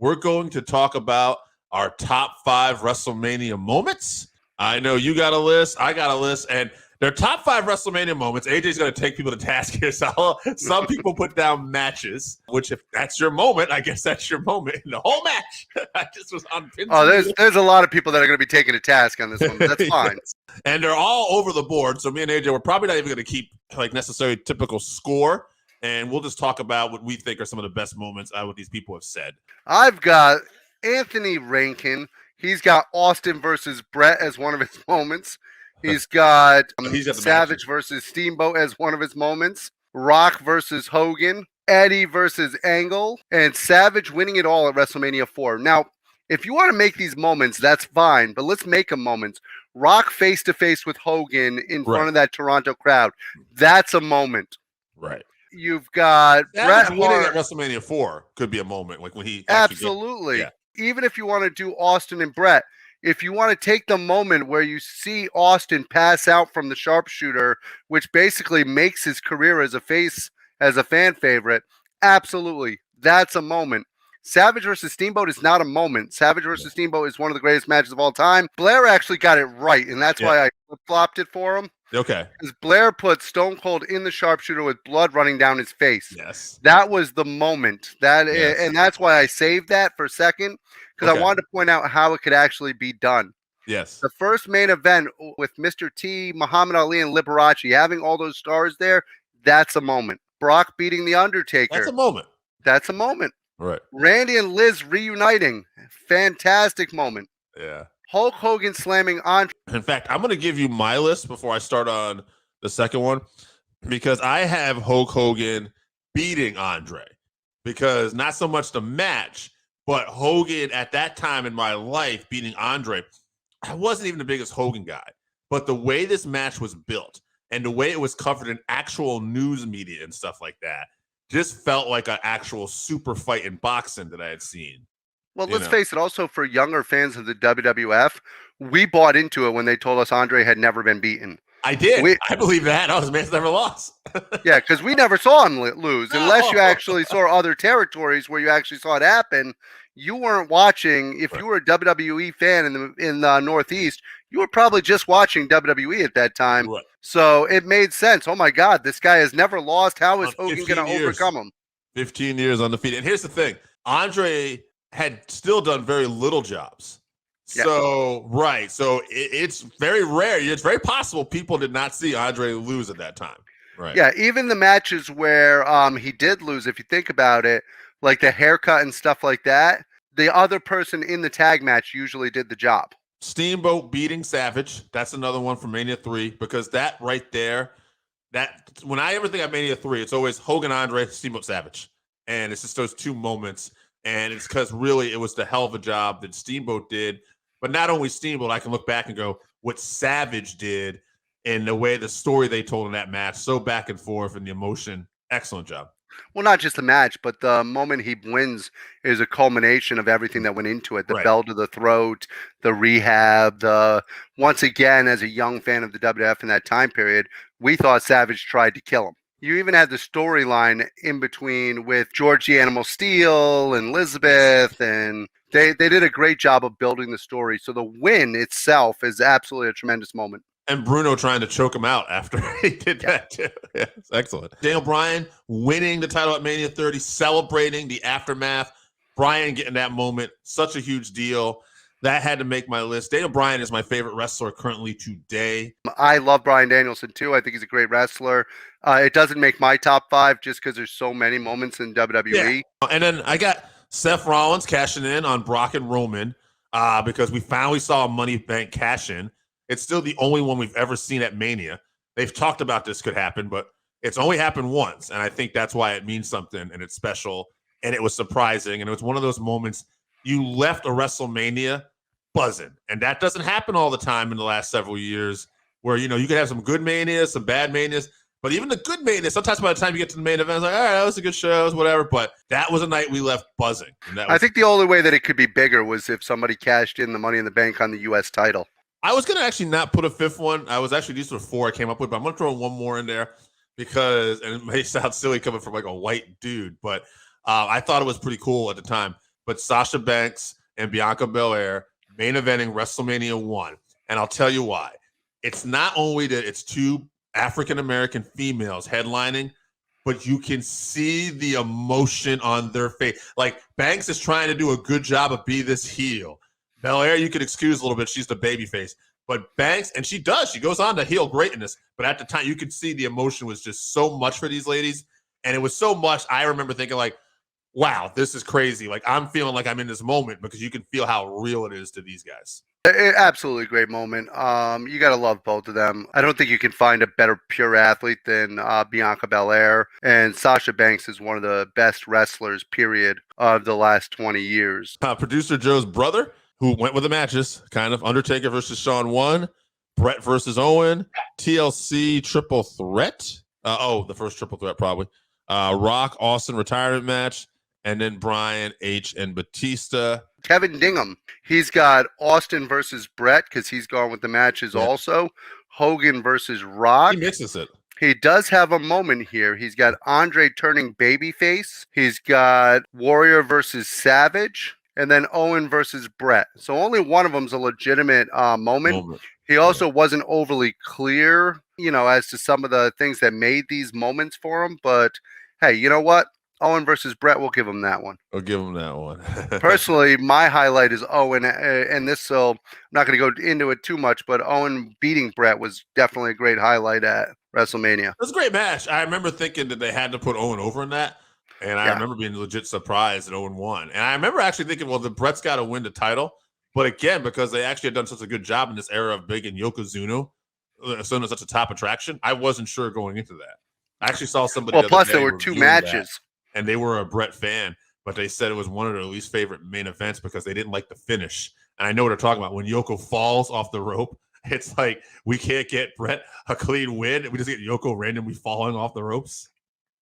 we're going to talk about our top 5 WrestleMania moments. I know you got a list, I got a list, and they're top 5 WrestleMania moments. AJ's going to take people to task here. So some people put down matches, which if that's your moment, I guess that's your moment in the whole match. I just was on pins. Oh, there's a lot of people that are going to be taking a task on this one, but that's fine. Yes. And they're all over the board. So me and AJ, we're probably not even going to keep like necessarily typical score. And we'll just talk about what we think are some of the best moments out of what these people have said. I've got Anthony Rankin. He's got Austin versus Brett as one of his moments. He's got Savage versus Steamboat as one of his moments. Rock versus Hogan. Eddie versus Angle. And Savage winning it all at WrestleMania 4. Now, if you want to make these moments, that's fine. But let's make them moments. Rock face-to-face with Hogan in front of that Toronto crowd. That's a moment. Right. You've got Bret winning at WrestleMania 4 could be a moment, like when he absolutely. Even if you want to do Austin and Bret, if you want to take the moment where you see Austin pass out from the sharpshooter, which basically makes his career as a face, as a fan favorite, absolutely, that's a moment. Savage versus Steamboat is not a moment. Savage versus Steamboat is one of the greatest matches of all time. Blair actually got it right, and that's why I flopped it for him. Okay. Because Blair put Stone Cold in the sharpshooter with blood running down his face. Yes. That was the moment. And that's why I saved that for a second, because I wanted to point out how it could actually be done. Yes. The first main event with Mr. T, Muhammad Ali, and Liberace, having all those stars there, that's a moment. Brock beating The Undertaker. That's a moment. That's a moment. Right. Randy and Liz reuniting. Fantastic moment. Yeah. Hulk Hogan slamming Andre. In fact, I'm going to give you my list before I start on the second one, because I have Hulk Hogan beating Andre, because not so much the match, but Hogan at that time in my life beating Andre. I wasn't even the biggest Hogan guy, but the way this match was built and the way it was covered in actual news media and stuff like that just felt like an actual super fight in boxing that I had seen. Well, let's face it, also for younger fans of the WWF, we bought into it when they told us Andre had never been beaten. I did. I believe that. I was man's never lost. Yeah, because we never saw him lose. Unless you actually saw other territories where you actually saw it happen. You weren't watching. If you were a WWE fan in the Northeast, you were probably just watching WWE at that time. Right. So it made sense. Oh, my God, this guy has never lost. How is Hogan going to overcome him? 15 years undefeated. And here's the thing. Andre had still done very little jobs. So, So it's very rare. It's very possible people did not see Andre lose at that time. Right. Yeah, even the matches where he did lose, if you think about it, like the haircut and stuff like that, the other person in the tag match usually did the job. Steamboat beating Savage. That's another one from Mania 3, because that right there, that when I ever think of Mania 3, it's always Hogan, Andre, Steamboat, Savage. And it's just those two moments. And it's because really it was the hell of a job that Steamboat did. But not only Steamboat, I can look back and go, what Savage did and the way the story they told in that match, so back and forth and the emotion, excellent job. Well, not just the match, but the moment he wins is a culmination of everything that went into it. The bell to the throat, the rehab, once again, as a young fan of the WWF in that time period, we thought Savage tried to kill him. You even had the storyline in between with George the Animal Steel and Elizabeth, and they did a great job of building the story. So the win itself is absolutely a tremendous moment. And Bruno trying to choke him out after he did that too. Yeah, it's excellent. Daniel Bryan winning the title at Mania 30, celebrating the aftermath. Bryan getting that moment, such a huge deal. That had to make my list. Daniel Bryan is my favorite wrestler currently today. I love Bryan Danielson too. I think he's a great wrestler. It doesn't make my top 5 just because there's so many moments in WWE. Yeah. And then I got Seth Rollins cashing in on Brock and Roman because we finally saw a Money Bank cash in. It's still the only one we've ever seen at Mania. They've talked about this could happen, but it's only happened once. And I think that's why it means something and it's special. And it was surprising. And it was one of those moments you left a WrestleMania buzzing. And that doesn't happen all the time in the last several years where, you know, you can have some good manias, some bad manias, but even the good mania, sometimes by the time you get to the main event, it's like, all right, that was a good show, whatever. But that was a night we left buzzing. And that was, I think the only way that it could be bigger was if somebody cashed in the Money in the Bank on the U.S. title. I was going to actually not put a fifth one. I was actually, these were 4 I came up with, but I'm going to throw one more in there because, and it may sound silly coming from like a white dude, but I thought it was pretty cool at the time. but Sasha Banks and Bianca Belair main eventing WrestleMania 1. And I'll tell you why. It's not only that it's two African-American females headlining, but you can see the emotion on their face. Like, Banks is trying to do a good job of being this heel. Belair, you could excuse a little bit. She's the baby face. But Banks, and she does. She goes on to heel greatness. But at the time, you could see the emotion was just so much for these ladies. And it was so much, I remember thinking, like, wow, this is crazy. Like, I'm feeling like I'm in this moment because you can feel how real it is to these guys. Absolutely great moment. You got to love both of them. I don't think you can find a better pure athlete than Bianca Belair. And Sasha Banks is one of the best wrestlers, period, of the last 20 years. Producer Joe's brother, who went with the matches, kind of Undertaker versus Shawn 1, Brett versus Owen, TLC triple threat. The first triple threat probably. Rock Austin retirement match, and then Brian H. and Batista. Kevin Dingham. He's got Austin versus Brett because he's gone with the matches also. Hogan versus Rock. He mixes it. He does have a moment here. He's got Andre turning babyface. He's got Warrior versus Savage. And then Owen versus Brett. So only one of them's a legitimate moment. He also wasn't overly clear, as to some of the things that made these moments for him. But hey, you know what? Owen versus Brett, we'll give him that one. I'll give him that one. Personally, my highlight is Owen, and this, so I'm not going to go into it too much, but Owen beating Brett was definitely a great highlight at WrestleMania. It was a great match. I remember thinking that they had to put Owen over in that, and I remember being legit surprised that Owen won. And I remember actually thinking, well, the Brett's got to win the title. But again, because they actually had done such a good job in this era of Big and Yokozuna, Yokozuna such a top attraction, I wasn't sure going into that. I actually saw somebody. Well, plus there were two matches. And they were a Brett fan, but they said it was one of their least favorite main events because they didn't like the finish. And I know what they're talking about. When Yoko falls off the rope, it's like, we can't get Brett a clean win. We just get Yoko randomly falling off the ropes.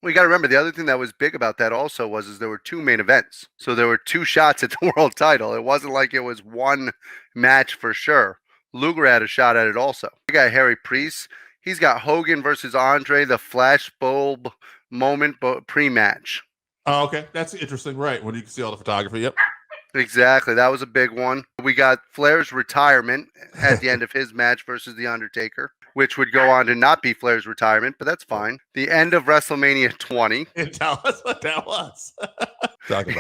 Well, you got to remember, the other thing that was big about that also was there were two main events. So there were two shots at the world title. It wasn't like it was one match for sure. Luger had a shot at it also. We got Harry Priest. He's got Hogan versus Andre, the flashbulb moment pre-match. Oh, okay. That's interesting. Right. When you can see all the photography. Yep. Exactly. That was a big one. We got Flair's retirement at the end of his match versus The Undertaker, which would go on to not be Flair's retirement, but that's fine. The end of WrestleMania 20. And tell us what that was.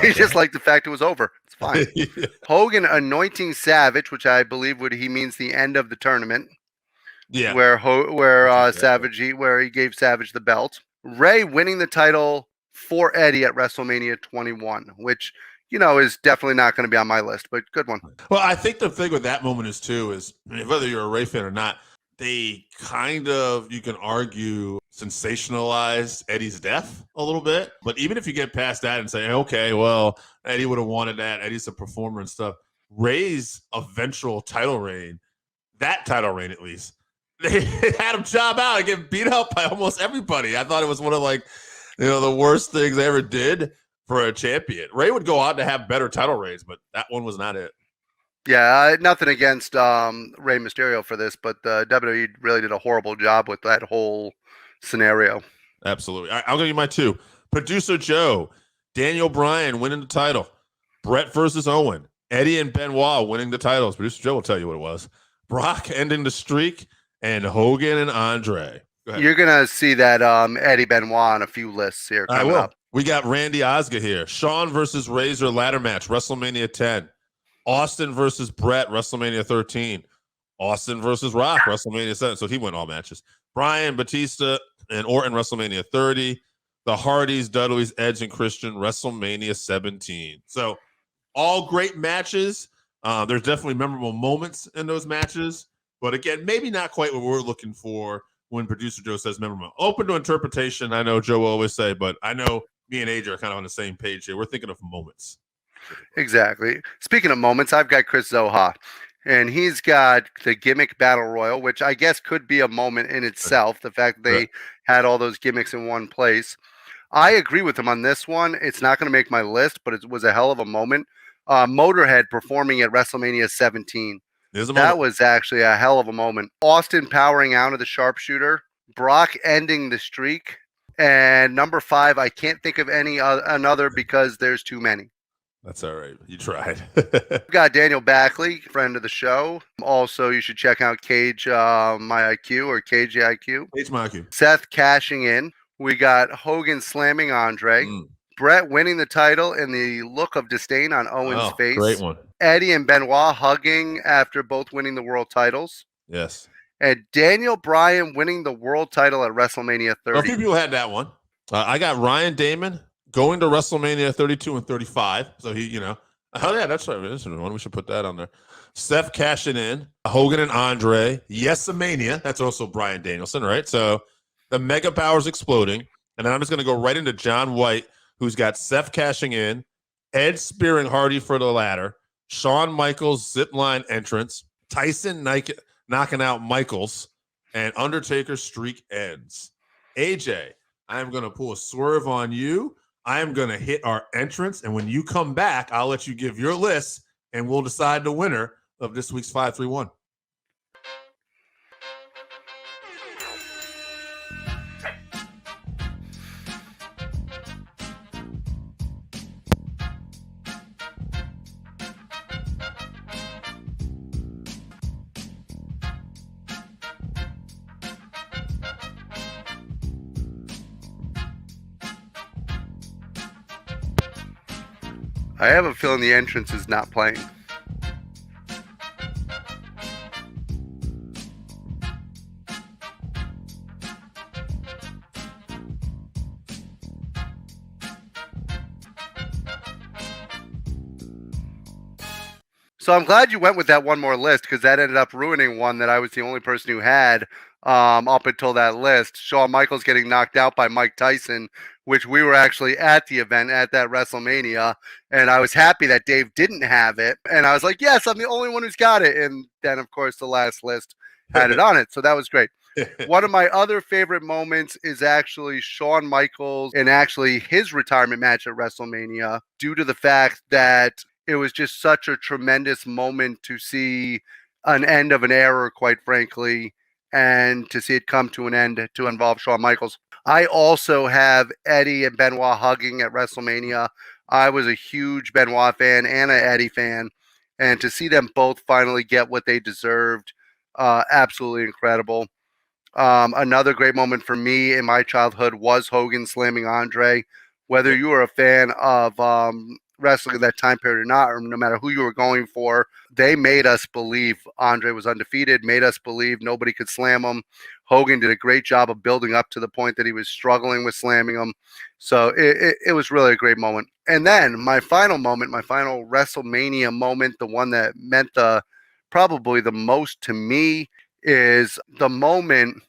He just liked the fact it was over. It's fine. Yeah. Hogan anointing Savage, which I believe he means the end of the tournament. Yeah. Where he gave Savage the belt. Ray winning the title for Eddie at WrestleMania 21, which, is definitely not going to be on my list, but good one. Well, I think the thing with that moment is whether you're a Ray fan or not, they kind of, you can argue, sensationalized Eddie's death a little bit. But even if you get past that and say, okay, well, Eddie would have wanted that. Eddie's a performer and stuff. Ray's eventual title reign, that title reign at least, they had him job out and get beat up by almost everybody. I thought it was one of the worst things they ever did for a champion. Ray would go on to have better title reigns, but that one was not it. Yeah, nothing against Rey Mysterio for this, but WWE really did a horrible job with that whole scenario. Absolutely. I'll give you my two. Producer Joe, Daniel Bryan winning the title, Brett versus Owen, Eddie and Benoit winning the titles. Producer Joe will tell you what it was. Brock ending the streak, and Hogan and Andre. You're going to see that Eddie Benoit on a few lists here coming up. We got Randy Osgood here. Shawn versus Razor ladder match, WrestleMania 10. Austin versus Brett, WrestleMania 13. Austin versus Rock, WrestleMania 7. So he went all matches. Brian, Batista, and Orton, WrestleMania 30. The Hardys, Dudleys, Edge, and Christian, WrestleMania 17. So all great matches. There's definitely memorable moments in those matches. But again, maybe not quite what we're looking for when Producer Joe says memorable. Open to interpretation, I know Joe will always say, but I know me and AJ are kind of on the same page here. We're thinking of moments. Exactly. Speaking of moments, I've got Chris Zoha, and he's got the gimmick battle royal, which I guess could be a moment in itself. The fact that they had all those gimmicks in one place. I agree with him on this one. It's not going to make my list, but it was a hell of a moment. Motorhead performing at WrestleMania 17. That was actually a hell of a moment. Austin powering out of the sharpshooter. Brock ending the streak. And number 5, I can't think of any another because there's too many. That's all right. You tried. We got Daniel Backley, friend of the show. Also, you should check out Cage My IQ or KGIQ. Cage My IQ. Seth cashing in. We got Hogan slamming Andre. Brett winning the title and the look of disdain on Owen's face. Great one. Eddie and Benoit hugging after both winning the world titles. Yes. And Daniel Bryan winning the world title at WrestleMania 30. A few people had that one. I got Ryan Damon going to WrestleMania 32 and 35. So he, oh yeah, that's right. This one. We should put that on there. Seth cashing in. Hogan and Andre. Yes-a-Mania. That's also Bryan Danielson, right? So the mega powers exploding. And then I'm just going to go right into John White, who's got Seth cashing in, Ed spearing Hardy for the ladder, Shawn Michaels zipline entrance, Tyson knocking out Michaels, and Undertaker's streak ends. AJ, I am going to pull a swerve on you. I am going to hit our entrance, and when you come back, I'll let you give your list, and we'll decide the winner of this week's 531. I have a feeling the entrance is not playing. So I'm glad you went with that one more list, because that ended up ruining one that I was the only person who had up until that list. Shawn Michaels getting knocked out by Mike Tyson, which we were actually at the event at that WrestleMania. And I was happy that Dave didn't have it. And I was like, yes, I'm the only one who's got it. And then, of course, the last list had it on it. So that was great. One of my other favorite moments is actually Shawn Michaels and actually his retirement match at WrestleMania, due to the fact that it was just such a tremendous moment to see an end of an era, quite frankly, and to see it come to an end to involve Shawn Michaels. I also have Eddie and Benoit hugging at WrestleMania. I was a huge Benoit fan and an Eddie fan, and to see them both finally get what they deserved, absolutely incredible. Another great moment for me in my childhood was Hogan slamming Andre. Whether you were a fan of wrestling at that time period or not, or no matter who you were going for, they made us believe Andre was undefeated, made us believe nobody could slam him. Hogan did a great job of building up to the point that he was struggling with slamming him. So it was really a great moment. And then my final moment, my final WrestleMania moment, the one that meant probably the most to me, is the moment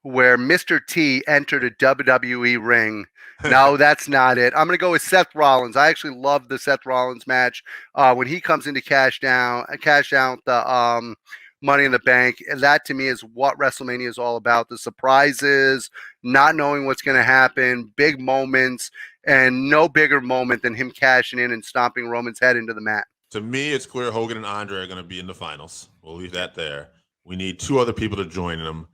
where Mr. T entered a WWE ring. No, that's not it. I'm going to go with Seth Rollins. I actually love the Seth Rollins match when he comes in to cash out the Money in the Bank. And that, to me, is what WrestleMania is all about. The surprises, not knowing what's going to happen, big moments, and no bigger moment than him cashing in and stomping Roman's head into the mat. To me, it's clear Hogan and Andre are going to be in the finals. We'll leave that there. We need two other people to join them.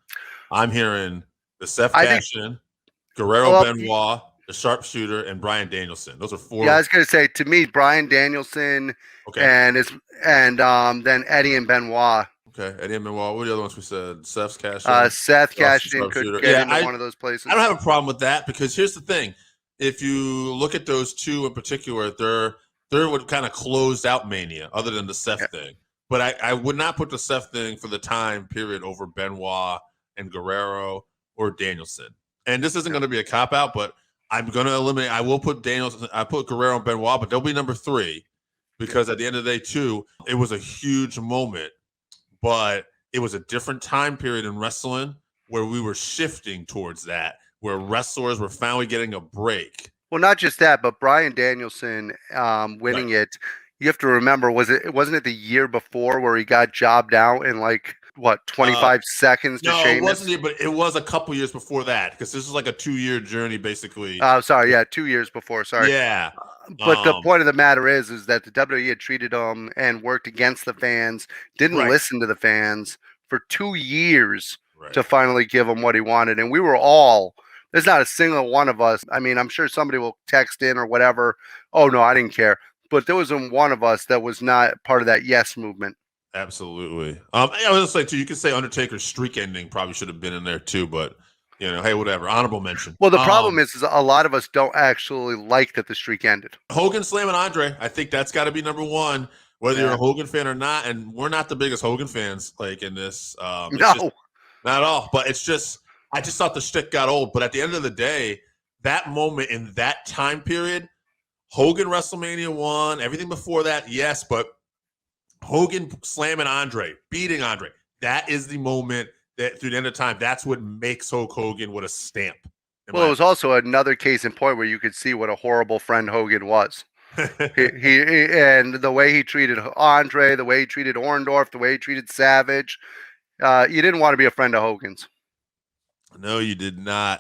I'm hearing the Seth cash-in, Guerrero Benoit, the Sharpshooter, and Bryan Danielson. Those are four. Yeah, I was going to say, to me, Bryan Danielson, and then Eddie and Benoit. Okay, Eddie and Benoit. What are the other ones we said? Seth's cash-in. Seth cash-in could get into one of those places. I don't have a problem with that, because here's the thing. If you look at those two in particular, they're what kind of closed out Mania, other than the Seth thing. But I would not put the Seth thing for the time period over Benoit and Guerrero or Danielson. And this isn't going to be a cop-out, but I'm going to eliminate. I will put Danielson. I put Guerrero and Benoit, but they'll be number 3, because at the end of the day, too, it was a huge moment, but it was a different time period in wrestling where we were shifting towards that, where wrestlers were finally getting a break. Well, not just that, but Bryan Danielson winning it. You have to remember, wasn't it the year before where he got jobbed out in 25 seconds to Sheamus? No, it wasn't, but it was a couple years before that, because this is like a 2-year journey, basically. Oh, sorry. Yeah, 2 years before. Sorry. Yeah. But the point of the matter is that the WWE had treated him and worked against the fans, didn't listen to the fans for 2 years to finally give him what he wanted. And we were all, there's not a single one of us. I mean, I'm sure somebody will text in or whatever. Oh, no, I didn't care. but there wasn't one of us that was not part of that yes movement. Absolutely. I was gonna say too, you could say Undertaker's streak ending probably should have been in there too, but hey, whatever. Honorable mention. Well, the problem is a lot of us don't actually like that the streak ended. Hogan slamming Andre. I think that's got to be number one, whether you're a Hogan fan or not. And we're not the biggest Hogan fans like in this. No, just, not at all. But it's just, I just thought the shtick got old. But at the end of the day, that moment in that time period, Hogan WrestleMania 1, everything before that, yes, but Hogan slamming Andre, beating Andre, that is the moment that through the end of time, that's what makes Hulk Hogan with a stamp. Well, it was also another case in point where you could see what a horrible friend Hogan was. he and the way he treated Andre, the way he treated Orndorff, the way he treated Savage. You didn't want to be a friend of Hogan's. No, you did not.